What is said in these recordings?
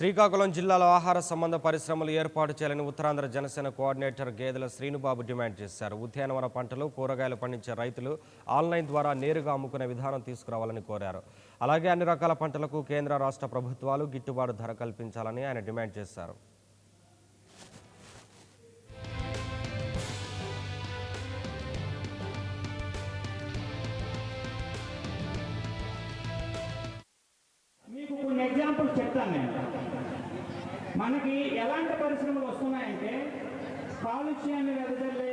శ్రీకాకుళం జిల్లాలో ఆహార సంబంధ పరిశ్రమలు ఏర్పాటు చేయాలని ఉత్తరాంధ్ర జనసేన కోఆర్డినేటర్ గేదెల శ్రీనుబాబు డిమాండ్ చేశారు. ఉద్యానవన పంటలు, కూరగాయలు పండించే రైతులు ఆన్లైన్ ద్వారా నేరుగా అమ్ముకునే విధానం తీసుకురావాలని కోరారు. అలాగే అన్ని రకాల పంటలకు కేంద్ర రాష్ట్ర ప్రభుత్వాలు గిట్టుబాటు ధర కల్పించాలని ఆయన డిమాండ్ చేశారు. మీకు కొన్ని ఎగ్జాంపుల్స్ చెప్తాను నేను. మనకి ఎలాంటి పరిశ్రమలు వస్తున్నాయంటే కాలుష్యాన్ని వెదజల్లే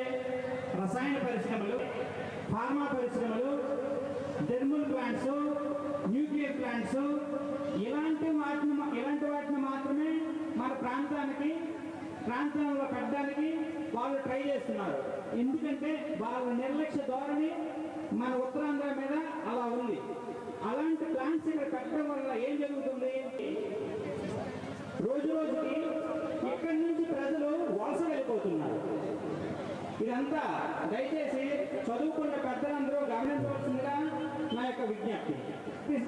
రసాయన పరిశ్రమలు, ఫార్మా పరిశ్రమలు, థెర్మల్ ప్లాంట్స్, న్యూక్లియర్ ప్లాంట్స్, ఇలాంటి వాటిని మాత్రమే మన ప్రాంతంలో పెట్టడానికి వాళ్ళు ట్రై చేస్తున్నారు. ఎందుకంటే వాళ్ళ నిర్లక్ష్య ధోరణి మన ఉత్తరాంధ్ర మీద అలా ఉంది. అలాంటి ప్లాంట్స్ ఇక్కడ పెట్టడం వల్ల ఏం జరుగుతుంది? రోజు రోజుకి ఇక్కడి నుంచి ప్రజలు వలస వెళ్ళిపోతున్నారు. ఇదంతా దయచేసి చదువుకున్న పెద్దలందరూ గమనించవలసిందిగా నా యొక్క విజ్ఞప్తి.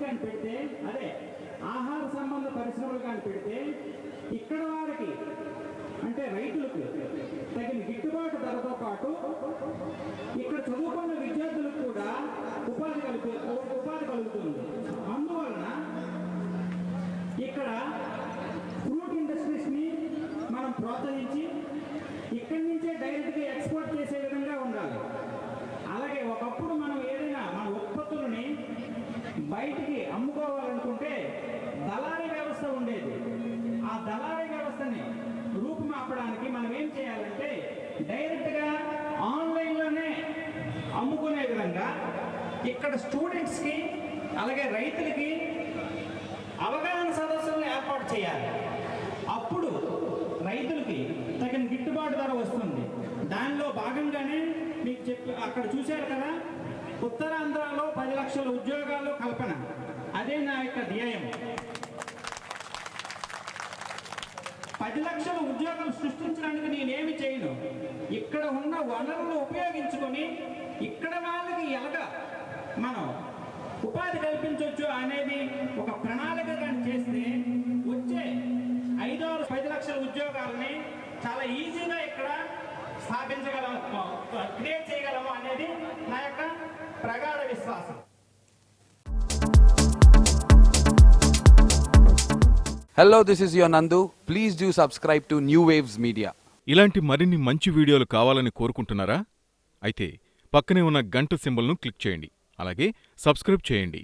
కానీ పెడితే అదే ఆహార సంబంధ పరిశ్రమలు కానీ పెడితే ఇక్కడ వారికి అంటే రైతులకు తగిన గిట్టుబాటు ధరతో పాటు ఇక్కడ చదువుకున్న విద్యార్థులకు కూడా ఉపాధి కలుగుతుంది. అందువలన ఇక్కడ ఫ్రూట్ ఇండస్ట్రీస్ని మనం ప్రోత్సహించి ఇక్కడి నుంచే డైరెక్ట్గా ఎక్స్పోర్ట్ చేసే విధంగా ఉండాలి. అలాగే ఒకప్పుడు మనం ఏదైనా మన ఉత్పత్తులని బయటికి అమ్ముకోవాలనుకుంటే దళారీ వ్యవస్థ ఉండేది. ఆ దళారీ వ్యవస్థని రూపుమాపడానికి మనం ఏం చేయాలంటే డైరెక్ట్గా ఆన్లైన్లోనే అమ్ముకునే విధంగా ఇక్కడ స్టూడెంట్స్కి అలాగే రైతులకి అవగాహన సదస్సులను ఏర్పాటు చేయాలి. అప్పుడు రైతులకి తగిన గిట్టుబాటు ధర వస్తుంది. దానిలో భాగంగానే మీకు అక్కడ చూశారు కదా, ఉత్తరాంధ్రలో 10 లక్షల ఉద్యోగాలు కల్పన. అదే నా యొక్క ధ్యేయం. 10 లక్షల ఉద్యోగాలు సృష్టించడానికి నేనేమి చేయను. ఇక్కడ ఉన్న వనరులు ఉపయోగించుకొని ఇక్కడ వాళ్ళకి ఎలాగా మనం ఉపాధి కల్పించవచ్చు అనేది ఒక ప్రణాళిక కానీ చేస్తే వచ్చే 5-10 లక్షల ఉద్యోగాలని చాలా ఈజీగా ఇక్కడ స్థాపించగలము, క్రియేట్ చేయగలము అనేది నా యొక్క ప్రగాఢ విశ్వాసం. Hello, this is your Nandu. Please do subscribe to New Waves Media. ఇలాంటి మరిన్ని మంచి వీడియోలు కావాలని కోరుకుంటున్నారా? అయితే పక్కనే ఉన్న గంట సింబల్ను క్లిక్ చేయండి. అలాగే సబ్స్క్రైబ్ చేయండి.